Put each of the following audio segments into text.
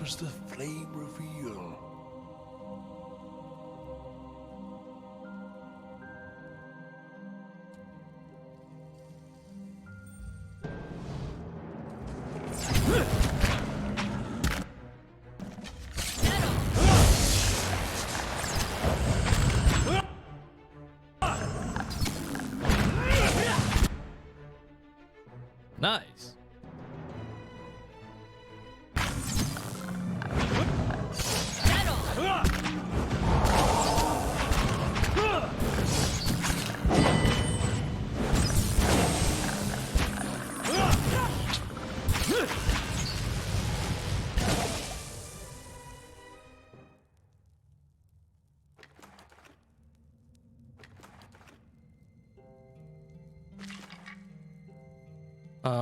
does the flame reveal? Nice.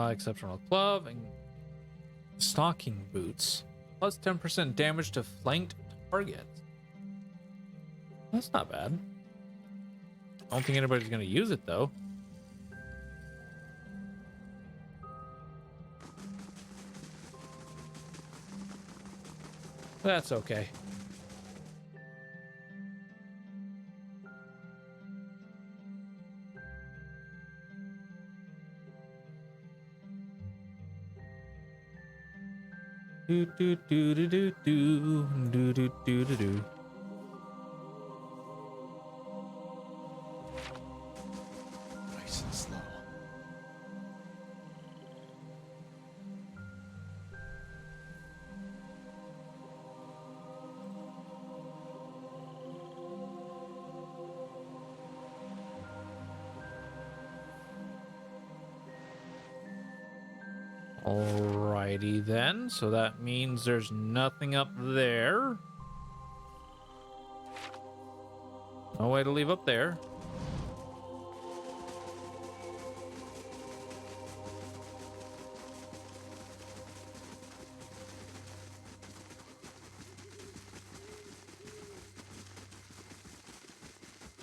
Exceptional glove and stocking boots. Plus 10% damage to flanked targets. That's not bad. I don't think anybody's gonna use it though. That's okay. Do do do do do do do do do do do. Nice and slow. Alrighty then, so that means there's nothing up there. No way to leave up there.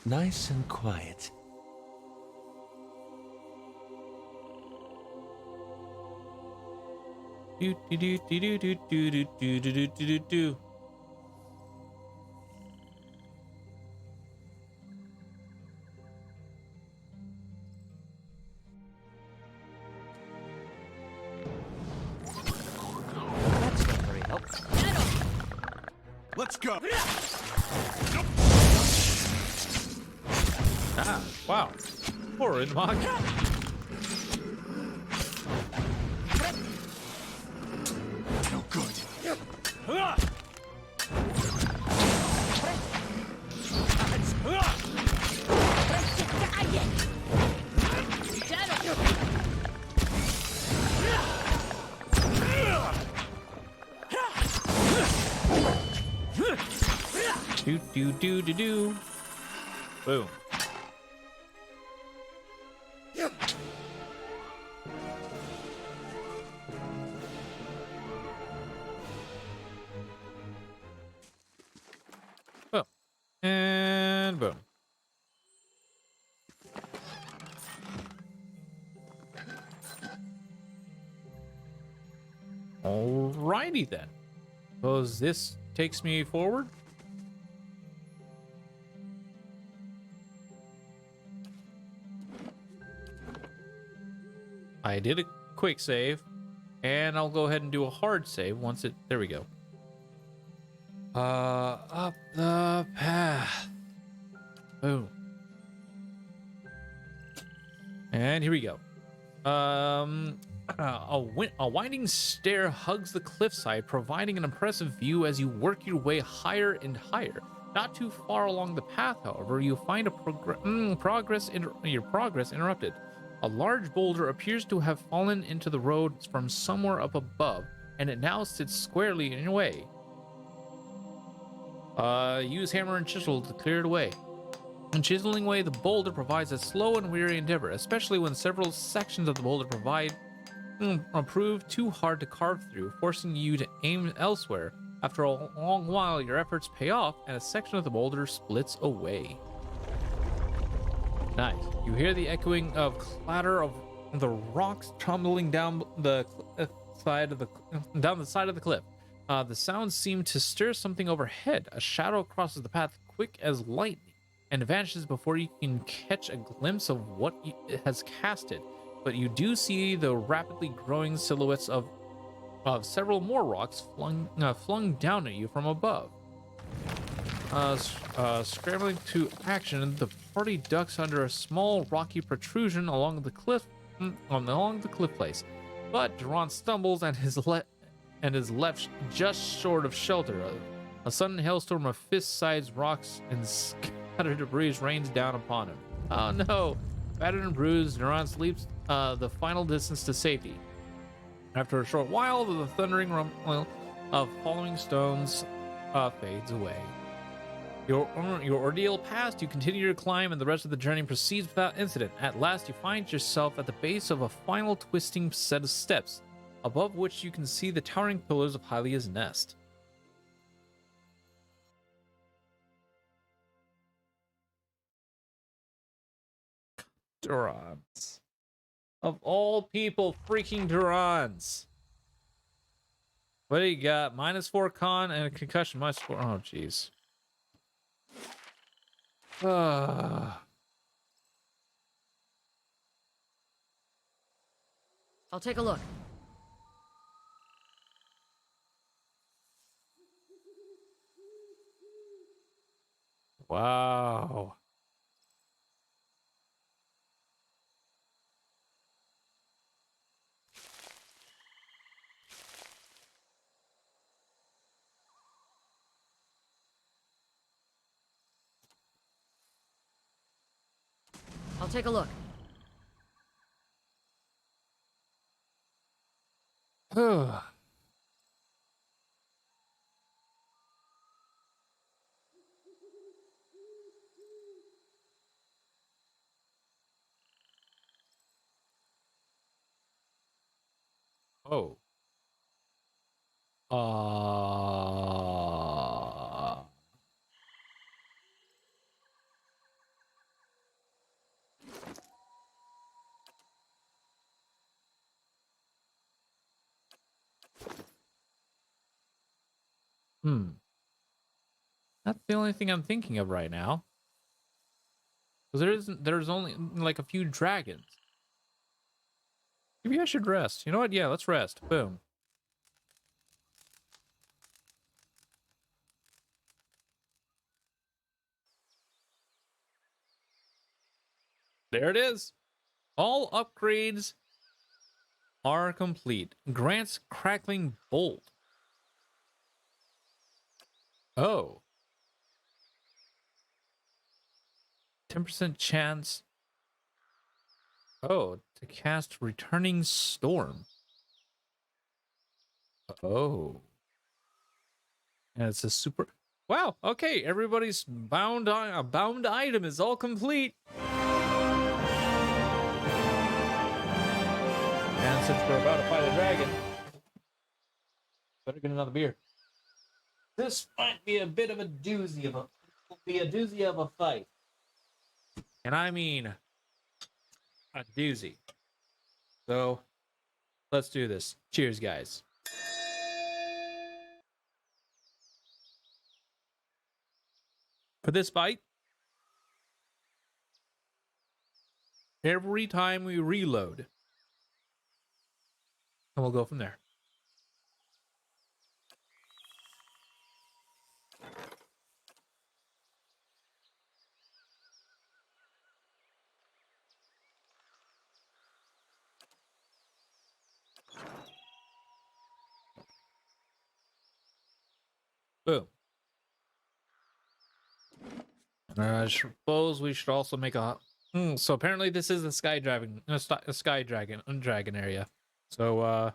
Nice and quiet. Do do do do do do do do do do do do. That's not very helpful. Let's go. Ah, wow. Poor Inmog. No good. Do do do do do. Boom. Boom. And boom. Alrighty then. Suppose this takes me forward. I did a quick save, and I'll go ahead and do a hard save once it. There we go. Up the path. Boom. And here we go. A winding stair hugs the cliffside, providing an impressive view as you work your way higher and higher. Not too far along the path, however, you find your progress interrupted. A large boulder appears to have fallen into the road from somewhere up above, and it now sits squarely in your way. Use hammer and chisel to clear it away. In chiseling away the boulder provides a slow and weary endeavor, especially when several sections of the boulder prove too hard to carve through, forcing you to aim elsewhere. After a long while, your efforts pay off, and a section of the boulder splits away. Nice. You hear the echoing of clatter of the rocks tumbling down the side of the cliff. The sounds seem to stir something overhead. A shadow crosses the path quick as lightning and vanishes before you can catch a glimpse of what it has casted. But you do see the rapidly growing silhouettes of several more rocks flung down at you from above. Scrambling to action, the party ducks under a small rocky protrusion along the cliff place. But Duran stumbles and is left just short of shelter. A sudden hailstorm of fist-sized rocks and scattered debris rains down upon him. Oh no! Battered and bruised, Duran leaps the final distance to safety. After a short while, the thundering rumble of falling stones fades away. Your ordeal past, you continue your climb, and the rest of the journey proceeds without incident. At last, you find yourself at the base of a final twisting set of steps, above which you can see the towering pillars of Hylia's nest. Durans. Of all people, freaking Durans. What do you got? -4 con and a concussion. -4. Oh, jeez. I'll take a look. Wow. I'll take a look. Oh. That's the only thing I'm thinking of right now. Because there's only like a few dragons. Maybe I should rest. You know what? Yeah, let's rest. Boom. There it is. All upgrades are complete. Grants crackling bolt. Oh. 10% chance. Oh, to cast Returning Storm. Oh. And it's a super... Wow, okay, everybody's bound item is all complete. And since we're about to fight a dragon, better get another beer. This might be a bit of a doozy of a fight. And I mean a doozy. So, let's do this. Cheers, guys. For this fight, every time we reload, and we'll go from there. Boom. I suppose we should also make a... so apparently this is the sky dragon area. So,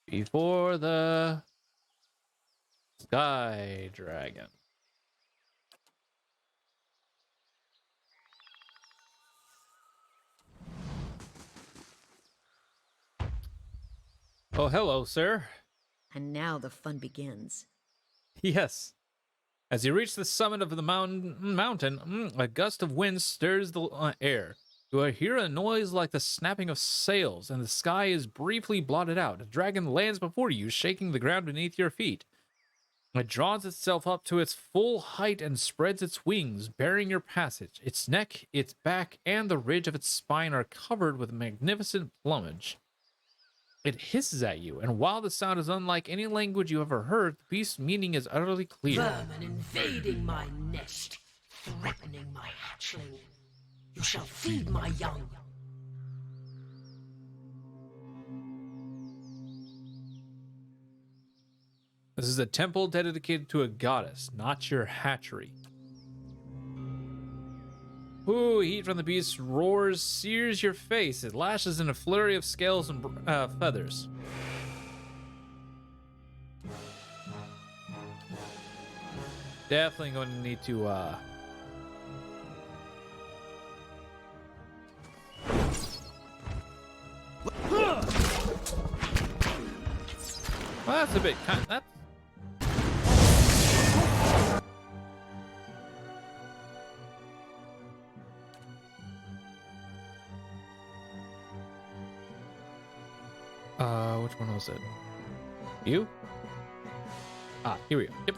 before the sky dragon. Oh, hello, sir. And now the fun begins. Yes. As you reach the summit of the mountain, a gust of wind stirs the air. You hear a noise like the snapping of sails, and the sky is briefly blotted out. A dragon lands before you, shaking the ground beneath your feet. It draws itself up to its full height and spreads its wings, barring your passage. Its neck, its back, and the ridge of its spine are covered with magnificent plumage. It hisses at you, and while the sound is unlike any language you ever heard, the beast's meaning is utterly clear. Vermin invading my nest, threatening my hatchling. You shall feed my young. This is a temple dedicated to a goddess, not your hatchery. Ooh, heat from the beast roars, sears your face. It lashes in a flurry of scales and feathers. Definitely going to need to, well, that's a bit kind. That's which one was it? You? Ah, here we go. Yep.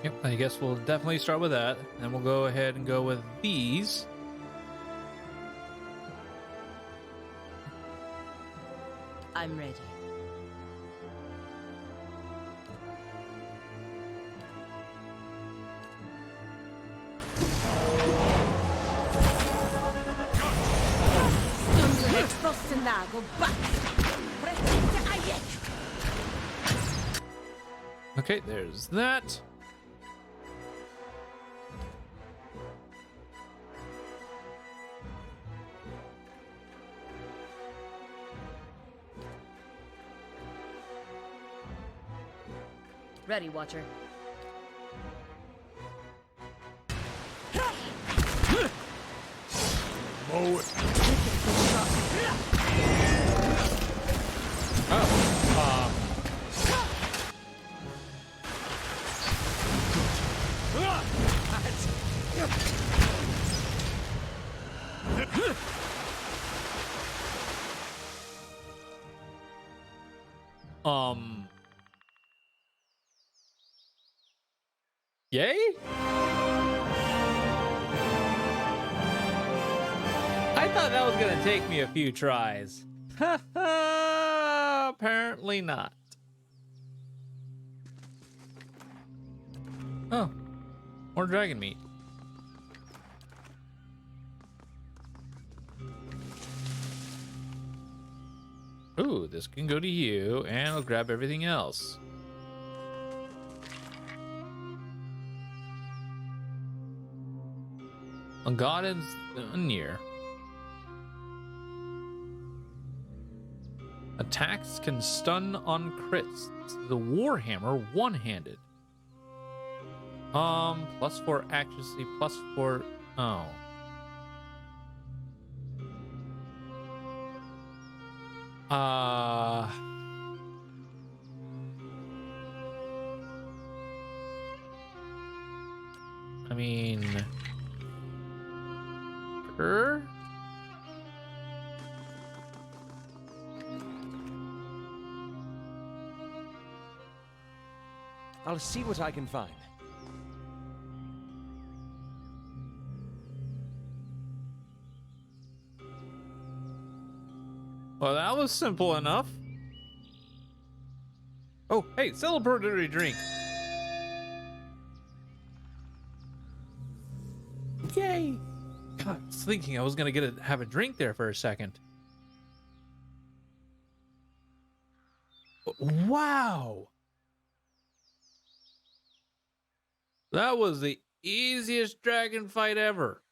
Yep, I guess we'll definitely start with that, and we'll go ahead and go with these. I'm ready. Okay, there's that. Ready, Watcher. Mow it. Yay? I thought that was gonna take me a few tries. Apparently not. Oh, more dragon meat. Ooh, this can go to you, and I'll grab everything else. A god is near. Attacks can stun on crits. The Warhammer one-handed. +4 accuracy, +4. Oh. I mean, sure. I'll see what I can find. Well, that was simple enough. Oh, hey, celebratory drink. Yay! God, I was thinking I was gonna have a drink there for a second. Wow! That was the easiest dragon fight ever.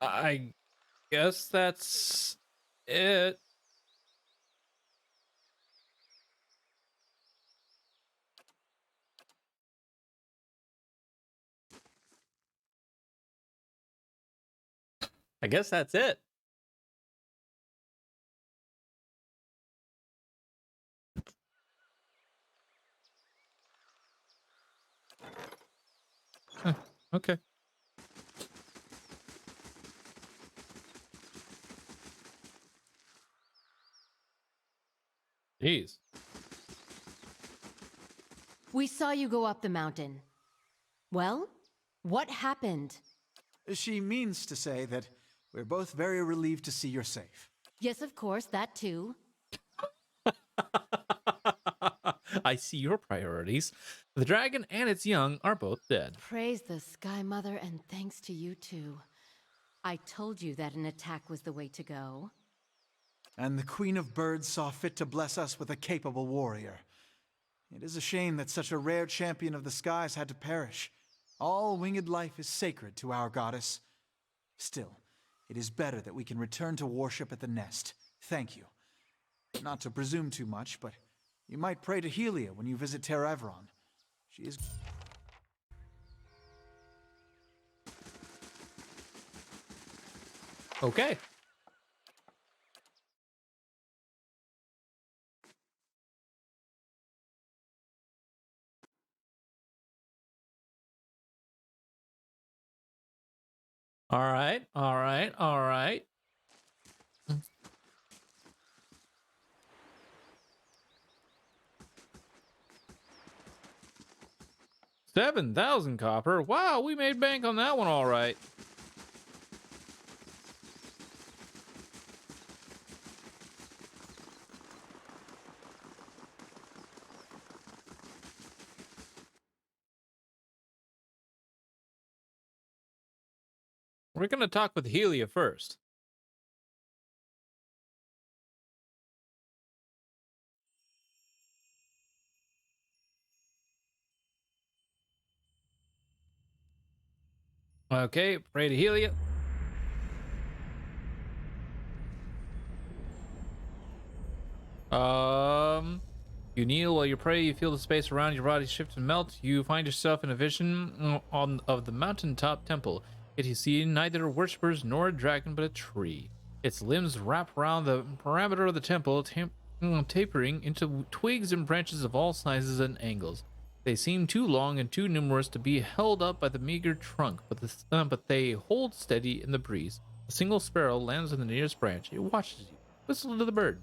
I guess that's it. I guess that's it. Huh, okay. Jeez. We saw you go up the mountain. Well, what happened? She means to say that we're both very relieved to see you're safe. Yes, of course, that too. I see your priorities. The dragon and its young are both dead. Praise the Sky Mother and thanks to you too. I told you that an attack was the way to go. And the Queen of Birds saw fit to bless us with a capable warrior. It is a shame that such a rare champion of the skies had to perish. All winged life is sacred to our goddess. Still, it is better that we can return to worship at the nest. Thank you. Not to presume too much, but you might pray to Helia when you visit Terra Everon. She is... Okay. All right. All right. All right. 7,000 copper. Wow, we made bank on that one all right. We're going to talk with Helia first. Okay, pray to Helia. You kneel while you pray. You feel the space around your body shift and melt. You find yourself in a vision of the mountaintop temple. Yet you see neither worshippers nor a dragon, but a tree. Its limbs wrap around the perimeter of the temple, tapering into twigs and branches of all sizes and angles. They seem too long and too numerous to be held up by the meager trunk, but they hold steady in the breeze. A single sparrow lands on the nearest branch. It watches you. Whistle to the bird.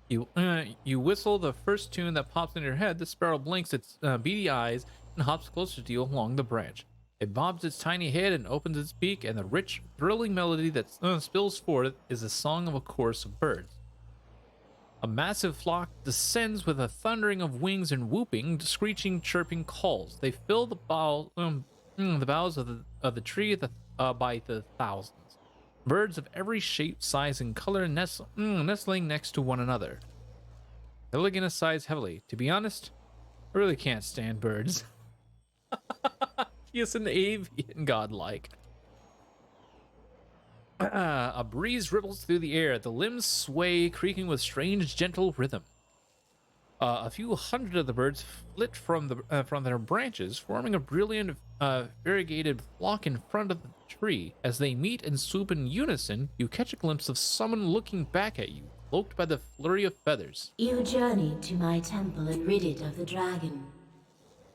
You whistle the first tune that pops in your head. The sparrow blinks its beady eyes and hops closer to you along the branch. It bobs its tiny head and opens its beak, and the rich, thrilling melody that spills forth is the song of a chorus of birds. A massive flock descends with a thundering of wings and whooping, screeching, chirping calls. They fill the boughs of the tree by the thousands. Birds of every shape, size, and color nestling next to one another. Illiganus sighs heavily. To be honest, I really can't stand birds. He is an avian godlike. A breeze ripples through the air. The limbs sway, creaking with strange, gentle rhythm. A few hundred of the birds flit from their branches, forming a brilliant, variegated flock in front of the tree. As they meet and swoop in unison, you catch a glimpse of someone looking back at you, cloaked by the flurry of feathers. You journeyed to my temple and rid it of the dragon.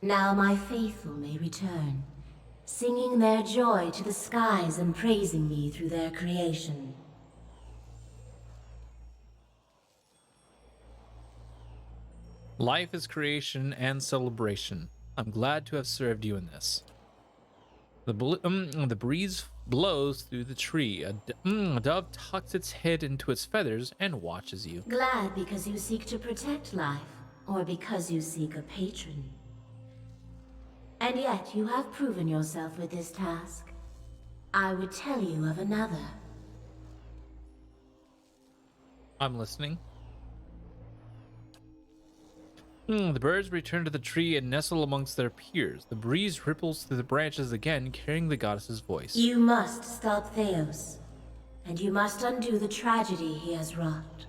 Now my faithful may return, singing their joy to the skies and praising me through their creation. Life is creation and celebration. I'm glad to have served you in this. The breeze blows through the tree. A dove tucks its head into its feathers and watches you. Glad because you seek to protect life, or because you seek a patron. And yet you have proven yourself with this task. I would tell you of another. I'm listening. The birds return to the tree and nestle amongst their peers. The breeze ripples through the branches again, carrying the goddess's voice. You must stop Theos, and you must undo the tragedy he has wrought.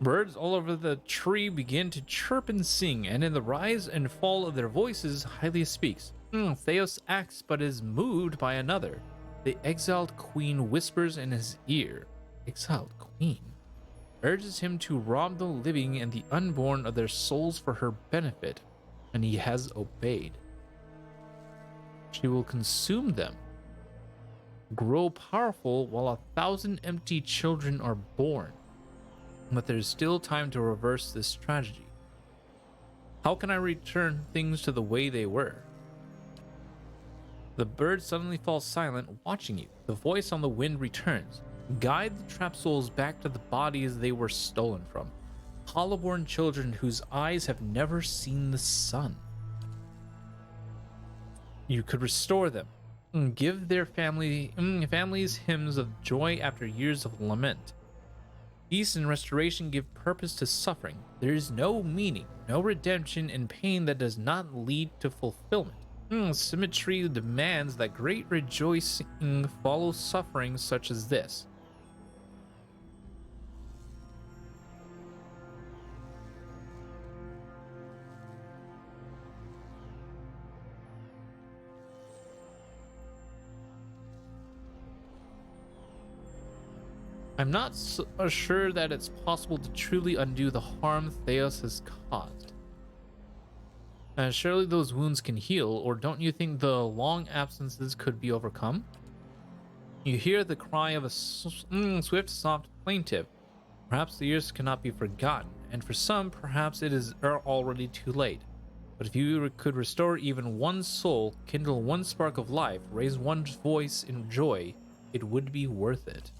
Birds all over the tree begin to chirp and sing, and in the rise and fall of their voices, Hylia speaks. Theos acts but is moved by another. The exiled queen whispers in his ear. Exiled queen urges him to rob the living and the unborn of their souls for her benefit, and he has obeyed. She will consume them, grow powerful while 1,000 empty children are born. But there's still time to reverse this tragedy. How can I return things to the way they were? The bird suddenly falls silent, watching you. The voice on the wind returns. Guide the trapped souls back to the bodies they were stolen from. Hollowborn children whose eyes have never seen the sun. You could restore them. Give their families hymns of joy after years of lament. Peace and restoration give purpose to suffering. There is no meaning, no redemption in pain that does not lead to fulfillment. Symmetry demands that great rejoicing follow suffering such as this. I'm not sure that it's possible to truly undo the harm Theos has caused. Surely those wounds can heal, or don't you think the long absences could be overcome? You hear the cry of a swift, soft plaintive. Perhaps the years cannot be forgotten, and for some, perhaps it is already too late. But if you could restore even one soul, kindle one spark of life, raise one voice in joy, it would be worth it.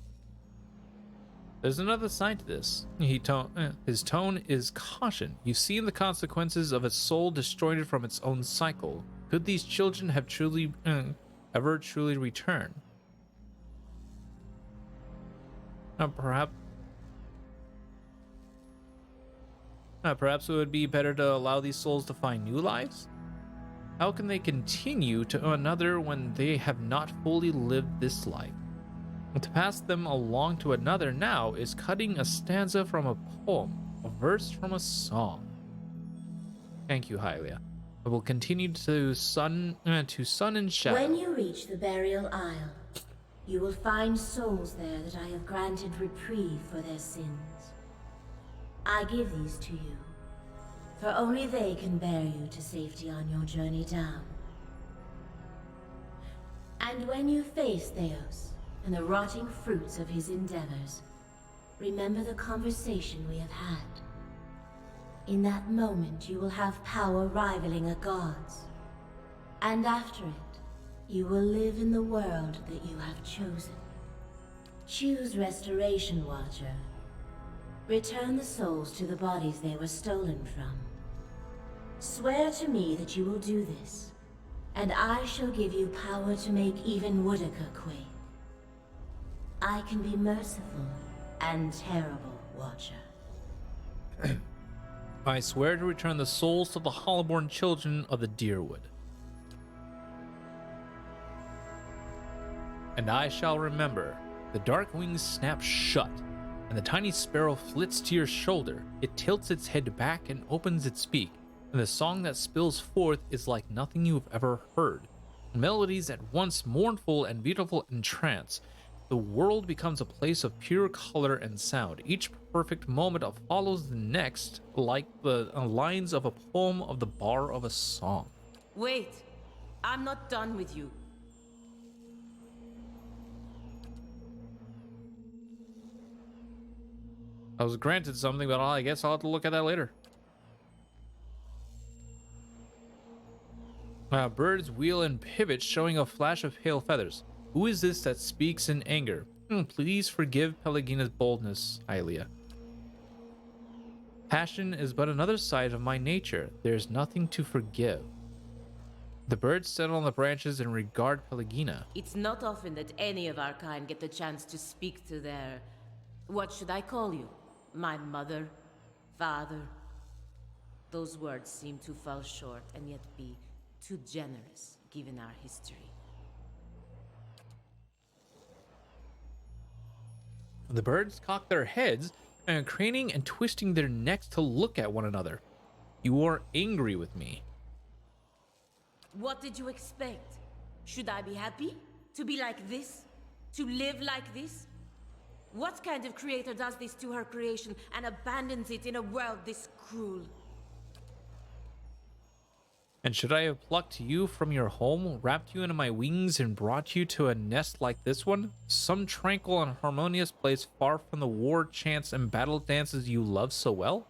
There's another side to this. His tone is caution. You've seen the consequences of a soul destroyed from its own cycle. Could these children have ever truly returned? Perhaps it would be better to allow these souls to find new lives? How can they continue to another when they have not fully lived this life? To pass them along to another now is cutting a stanza from a poem, a verse from a song. Thank you, Hylia. I will continue to sun and shadow. When you reach the burial isle, you will find souls there that I have granted reprieve for their sins. I give these to you, for only they can bear you to safety on your journey down. And when you face Theos and the rotting fruits of his endeavors, remember the conversation we have had. In that moment, you will have power rivaling a god's. And after it, you will live in the world that you have chosen. Choose Restoration, Watcher. Return the souls to the bodies they were stolen from. Swear to me that you will do this, and I shall give you power to make even Woodica quake. I can be merciful and terrible, Watcher. I swear to return the souls to the hollowborn children of the Deerwood. And I shall remember. The dark wings snap shut, and the tiny sparrow flits to your shoulder. It tilts its head back and opens its beak, and the song that spills forth is like nothing you've ever heard. Melodies at once mournful and beautiful in trance. The world becomes a place of pure color and sound. Each perfect moment follows the next, like the lines of a poem of the bar of a song. Wait, I'm not done with you. I was granted something, but I guess I'll have to look at that later. Birds wheel and pivot, showing a flash of pale feathers. Who is this that speaks in anger? Please forgive Pelagina's boldness, Hylia. Passion is but another side of my nature. There is nothing to forgive. The birds settle on the branches and regard Pelagina. It's not often that any of our kind get the chance to speak to their What should I call you? My mother? Father? Those words seem to fall short and yet be too generous, given our history. The birds cock their heads and are craning and twisting their necks to look at one another. You are angry with me. What did you expect? Should I be happy? To be like this? To live like this? What kind of creator does this to her creation and abandons it in a world this cruel? And should I have plucked you from your home, wrapped you into my wings, and brought you to a nest like this one? Some tranquil and harmonious place far from the war chants and battle dances you love so well?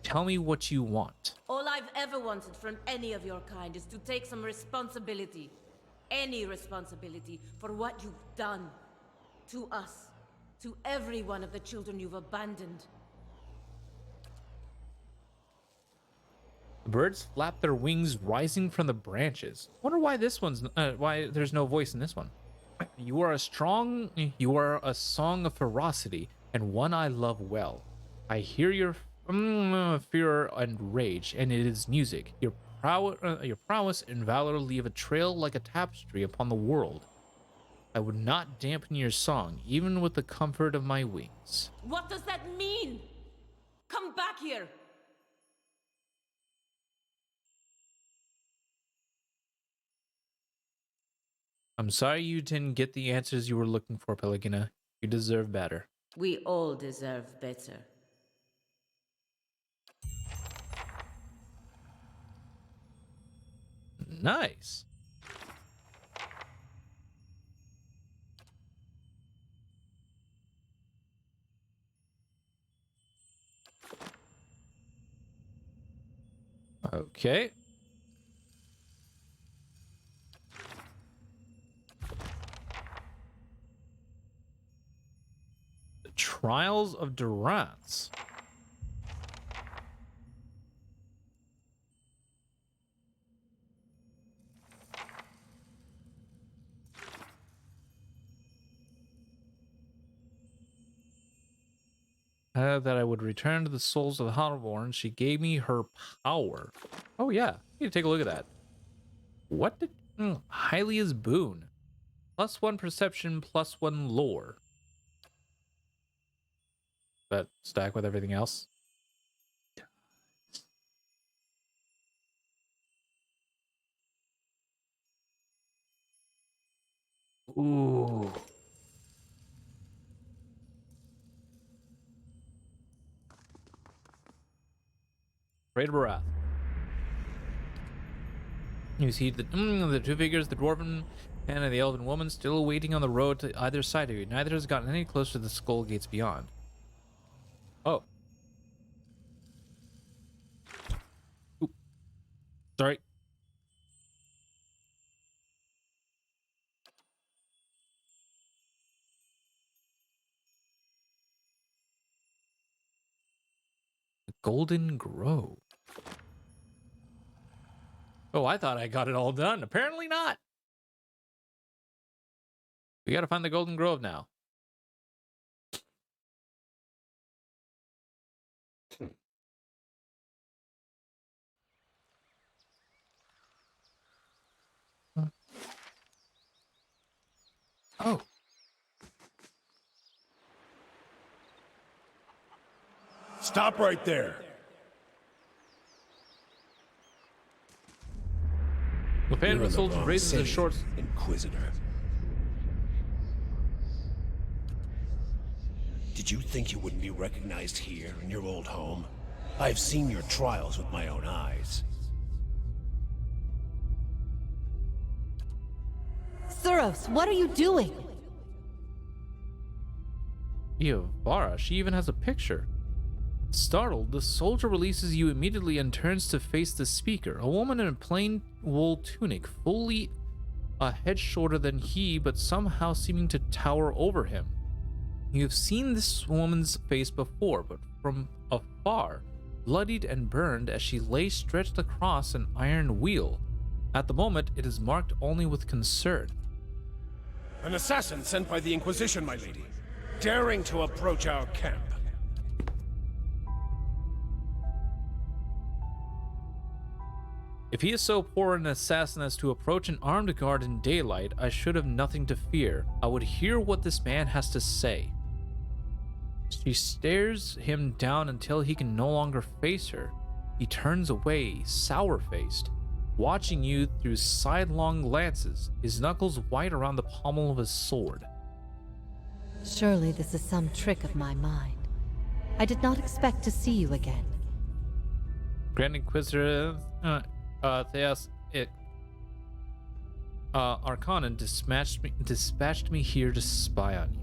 Tell me what you want. All I've ever wanted from any of your kind is to take some responsibility. Any responsibility for what you've done. To us. To every one of the children you've abandoned. The birds flap their wings, rising from the branches. Wonder why this one's why there's no voice in this one. You are a song of ferocity, and one I love well. I hear your fear and rage, and it is music. Your prowess and valor leave a trail like a tapestry upon the world. I would not dampen your song, even with the comfort of my wings. What does that mean? Come back here! I'm sorry you didn't get the answers you were looking for, Pelagina. You deserve better. We all deserve better. Nice. Okay. The Trials of Durance. That I would return to the souls of the Hotterborn. She gave me her power. Oh yeah, you need to take a look at that. What did Hylia's boon? +1 perception, +1 lore. That stack with everything else. Ooh. Great Barath. You see the two figures, the dwarven man and the elven woman, still waiting on the road to either side of you. Neither has gotten any closer to the skull gates beyond. Oh. Oop. Sorry. The Golden Grove. Oh, I thought I got it all done. Apparently not. We gotta find the Golden Grove now. Oh. Stop right there. The Phantom Soldier raises his short. Inquisitor. Did you think you wouldn't be recognized here in your old home? I've seen your trials with my own eyes. Suros, what are you doing? Iovara, she even has a picture. Startled, the soldier releases you immediately and turns to face the speaker, a woman in a plain wool tunic, fully a head shorter than he, but somehow seeming to tower over him. You have seen this woman's face before, but from afar, bloodied and burned as she lay stretched across an iron wheel. At the moment, it is marked only with concern. An assassin sent by the Inquisition, my lady. daring to approach our camp? If he is so poor an assassin as to approach an armed guard in daylight, I should have nothing to fear. I would hear what this man has to say. She stares him down until he can no longer face her. He turns away, sour-faced, watching you through sidelong glances, his knuckles white around the pommel of his sword. Surely this is some trick of my mind. I did not expect to see you again. Grand Inquisitor Theos Arcanon dispatched me here to spy on you.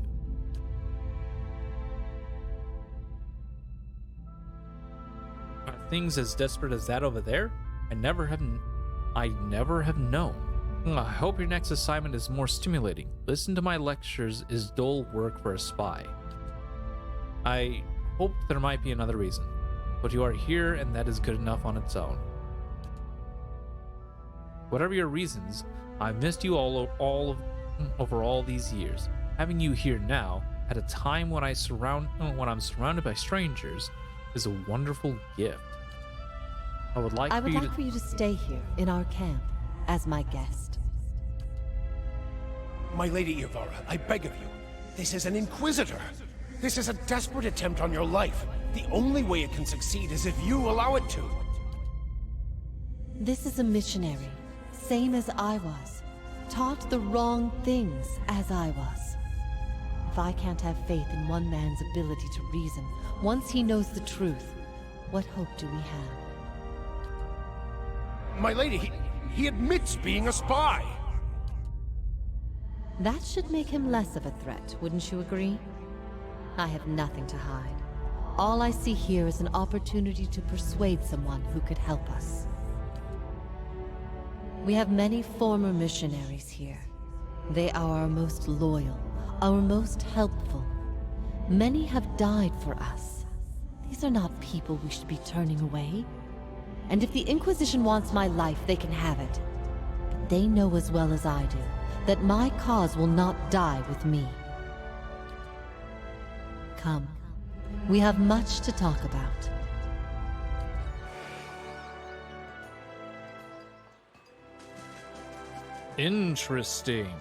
Are things as desperate as that over there? I never have known. I hope your next assignment is more stimulating. Listen to my lectures is dull work for a spy. I hoped there might be another reason, but you are here and that is good enough on its own. Whatever your reasons, I've missed you over all these years. Having you here now, at a time when I'm surrounded by strangers, is a wonderful gift. I would like for you to stay here in our camp as my guest. My Lady Ivara, I beg of you. This is an Inquisitor. This is a desperate attempt on your life. The only way it can succeed is if you allow it to. This is a missionary, same as I was. Taught the wrong things as I was. If I can't have faith in one man's ability to reason, once he knows the truth, what hope do we have? My lady, he admits being a spy. That should make him less of a threat, wouldn't you agree? I have nothing to hide. All I see here is an opportunity to persuade someone who could help us. We have many former missionaries here. They are our most loyal, our most helpful. Many have died for us. These are not people we should be turning away. And if the Inquisition wants my life, they can have it. But they know as well as I do that my cause will not die with me. Come, we have much to talk about. Interesting.